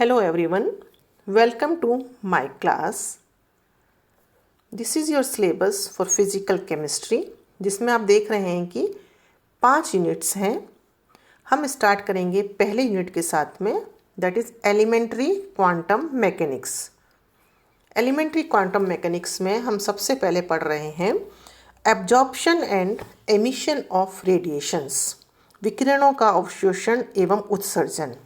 Hello everyone, welcome to my class. This is your syllabus for physical chemistry जिसमें आप देख रहे हैं कि 5 यूनिट्स हैं। हम स्टार्ट करेंगे पहले यूनिट के साथ में, that is elementary quantum mechanics. Elementary quantum mechanics में हम सबसे पहले पढ़ रहे हैं absorption and emission of radiations, विकिरणों का अवशोषण एवं उत्सर्जन।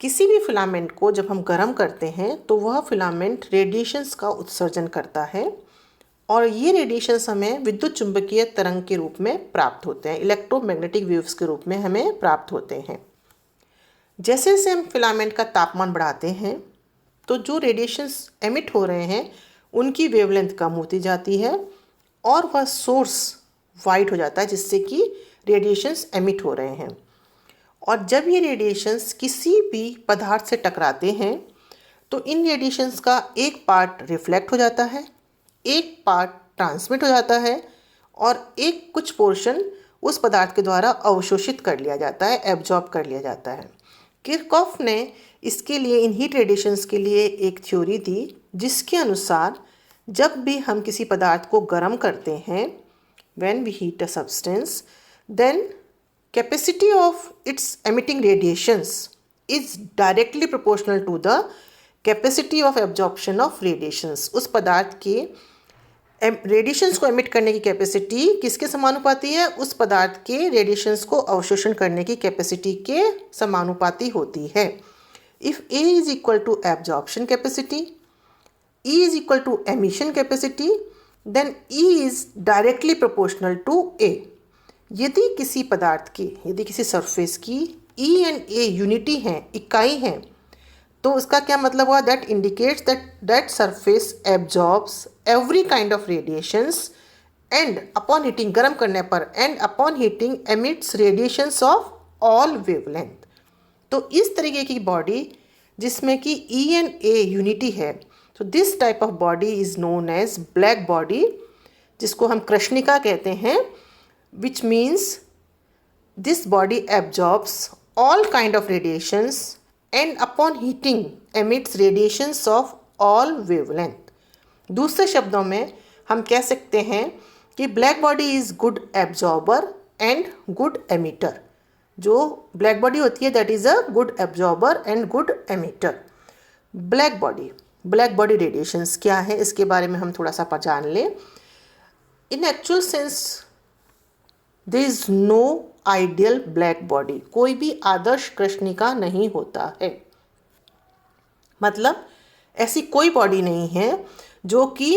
किसी भी फिलामेंट को जब हम गर्म करते हैं तो वह फिलामेंट रेडिएशंस का उत्सर्जन करता है और ये रेडिएशंस हमें विद्युत चुंबकीय तरंग के रूप में प्राप्त होते हैं, इलेक्ट्रोमैग्नेटिक वेव्स के रूप में हमें प्राप्त होते हैं। जैसे जैसे हम फिलामेंट का तापमान बढ़ाते हैं तो जो रेडिएशंस एमिट हो रहे हैं उनकी वेवलेंथ कम होती जाती है और वह सोर्स वाइट हो जाता है जिससे कि रेडिएशंस एमिट हो रहे हैं। और जब ये रेडिएशंस किसी भी पदार्थ से टकराते हैं तो इन रेडिएशंस का एक पार्ट रिफ्लेक्ट हो जाता है, एक पार्ट ट्रांसमिट हो जाता है और एक कुछ पोर्शन उस पदार्थ के द्वारा अवशोषित कर लिया जाता है, एब्जॉर्ब कर लिया जाता है। किरचॉफ ने इसके लिए इन हीट रेडिएशंस के लिए एक थ्योरी दी जिसके अनुसार जब भी हम किसी पदार्थ को गर्म करते हैं, when we heat a substance, then capacity of its emitting radiations is directly proportional to the capacity of absorption of radiations। उस पदार्थ के रेडिएशंस को एमिट करने की कैपेसिटी किसके समानुपाती है? उस पदार्थ के रेडिएशंस को अवशोषण करने की कैपेसिटी के समानुपाती होती है। If A is equal to absorption capacity, E is equal to emission capacity, then E is directly proportional to A। यदि किसी पदार्थ की, यदि किसी सरफेस की E एंड A यूनिटी हैं, इकाई हैं, तो उसका क्या मतलब हुआ? That indicates that surface absorbs every kind of radiations and upon heating, गर्म करने पर, and upon heating emits radiations of all wavelength. तो इस तरीके की बॉडी जिसमें कि E एंड A यूनिटी है, तो this type of body is known as black body, जिसको हम कृष्णिका कहते हैं, which means this body absorbs all kind of radiations and upon heating emits radiations of all wavelength। दूसरे शब्दों में हम कह सकते हैं कि black body is good absorber and good emitter. जो ब्लैक बॉडी होती है that is a good absorber and good emitter. Black body radiations क्या है, इसके बारे में हम थोड़ा सा जान लें। In actual sense there is no ideal black body, कोई भी आदर्श कृष्णिका नहीं होता है। मतलब ऐसी कोई बॉडी नहीं है जो कि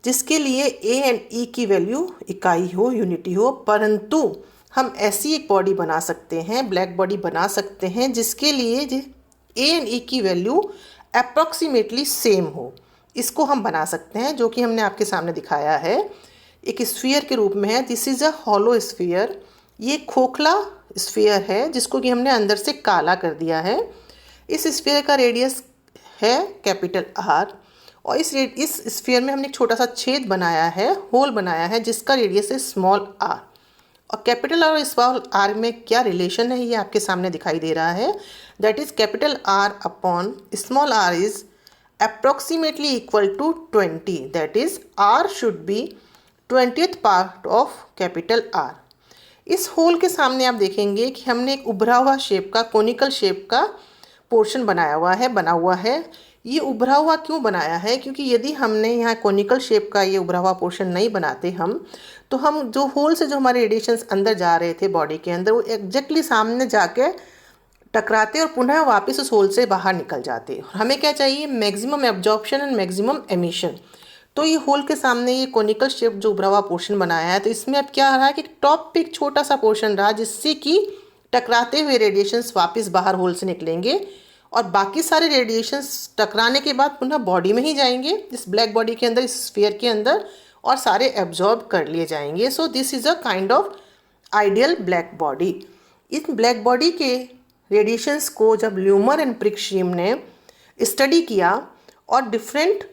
जिसके लिए A एंड E की वैल्यू इकाई हो, यूनिटी हो, परंतु हम ऐसी एक बॉडी बना सकते हैं, ब्लैक बॉडी बना सकते हैं जिसके लिए A एंड E की वैल्यू अप्रॉक्सीमेटली सेम हो। इसको हम बना सकते हैं, जो कि हमने आपके सामने दिखाया है एक स्फीयर के रूप में है। This is a hollow sphere. ये खोखला स्फीयर है जिसको कि हमने अंदर से काला कर दिया है। इस स्फीयर का रेडियस है कैपिटल R और इस स्फीयर में हमने एक छोटा सा छेद बनाया है, होल बनाया है, जिसका रेडियस है स्मॉल r। और कैपिटल R और स्मॉल r में क्या रिलेशन है ये आपके सामने दिखाई दे रहा है। That is capital R upon small r is approximately equal to 20। That is R should be 20th part of capital R। इस होल के सामने आप देखेंगे कि हमने एक उभरा हुआ शेप का, कोनिकल शेप का पोर्शन बना हुआ है। ये उभरा हुआ क्यों बनाया है? क्योंकि यदि हमने यहाँ कोनिकल शेप का ये उभरा हुआ पोर्शन नहीं बनाते हम, तो हम जो होल से जो हमारे रेडिएशंस अंदर जा रहे थे बॉडी के अंदर, वो एग्जैक्टली सामने जाके टकराते और पुनः वापस उस होल से बाहर निकल जाते। हमें क्या चाहिए? Maximum absorption and maximum emission. तो ये होल के सामने ये कोनिकल शेप जो उभरा हुआ पोर्शन बनाया है, तो इसमें अब क्या रहा है कि टॉप पे एक छोटा सा पोर्शन रहा जिससे कि टकराते हुए रेडिएशंस वापस बाहर होल से निकलेंगे और बाकी सारे रेडिएशंस टकराने के बाद पुनः बॉडी में ही जाएंगे, इस ब्लैक बॉडी के अंदर, इस स्फीयर के अंदर, और सारे एब्जॉर्ब कर लिए जाएंगे। So this is a kind of ideal black body. In black body के रेडिएशंस को जब ल्यूमर एंड प्रिक्शियम ने स्टडी किया और डिफरेंट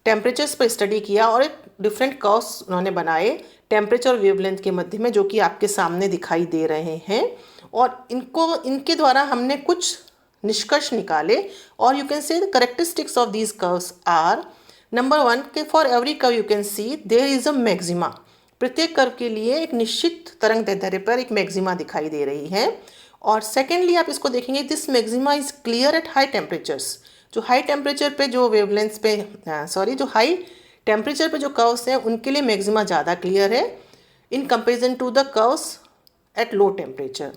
टेम्परेचर्स पर स्टडी किया और एक डिफरेंट कर्व्स उन्होंने बनाए टेम्परेचर और वेवलेंथ के मध्य में, जो कि आपके सामने दिखाई दे रहे हैं। और इनके द्वारा हमने कुछ निष्कर्ष निकाले, और you can say the characteristics of these curves are, number 1 के for every curve you can see there is a maxima. प्रत्येक कर्व के लिए एक निश्चित तरंग दैर्ध्य पर एक मैक्सिमा दिखाई दे रही है। और सेकेंडली आप इसको देखेंगे, this maxima is clear at high temperatures. जो हाई टेम्परेचर पे जो वेवलेंथ पे जो हाई टेम्परेचर पे जो कर्व्स हैं उनके लिए मैक्सिमा ज़्यादा क्लियर है in comparison to the curves at low temperature.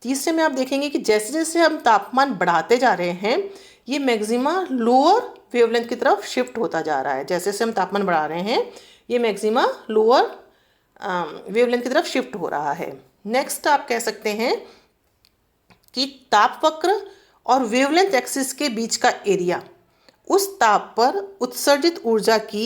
तीसरे में आप देखेंगे कि जैसे जैसे हम तापमान बढ़ाते जा रहे हैं ये मैक्सिमा लोअर वेवलेंथ की तरफ शिफ्ट होता जा रहा है। जैसे जैसे हम तापमान बढ़ा रहे हैं ये मैक्सिमा लोअर वेवलेंथ की तरफ शिफ्ट हो रहा है। नेक्स्ट आप कह सकते हैं कि ताप वक्र और वेवलेंथ एक्सिस के बीच का एरिया उस ताप पर उत्सर्जित ऊर्जा की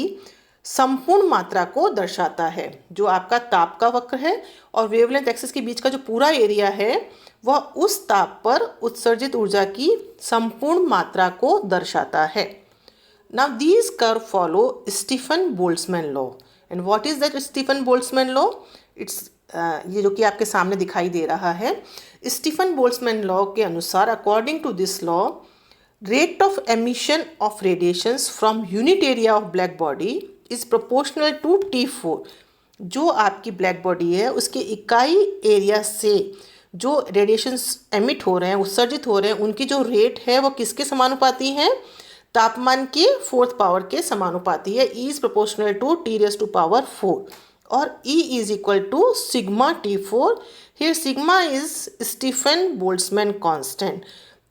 संपूर्ण मात्रा को दर्शाता है। जो आपका ताप का वक्र है और वेवलेंथ एक्सिस के बीच का जो पूरा एरिया है वह उस ताप पर उत्सर्जित ऊर्जा की संपूर्ण मात्रा को दर्शाता है। Now these curve follow Stefan Boltzmann law. And what is that Stefan Boltzmann law? It's ये जो कि आपके सामने दिखाई दे रहा है, स्टीफन बोल्ट्जमैन लॉ के अनुसार according to this law rate of emission of radiations from unit area of black body is proportional to T4। जो आपकी ब्लैक बॉडी है उसके इकाई एरिया से जो रेडिएशंस एमिट हो रहे हैं, उत्सर्जित हो रहे हैं, उनकी जो रेट है वो किसके समानुपाती है? तापमान के 4th पावर के समानुपाती है। E is proportional to T⁴ और E is equal to sigma T4। Here sigma is Stefan Boltzmann constant.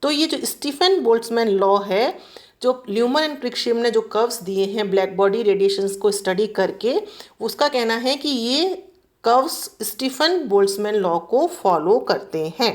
तो ये जो स्टीफन बोल्ट्जमैन लॉ है, जो ल्यूमर एंड क्रिकशिम ने जो कर्व्स दिए हैं ब्लैक बॉडी रेडिएशंस को स्टडी करके, उसका कहना है कि ये कर्व्स स्टीफन बोल्ट्जमैन लॉ को फॉलो करते हैं।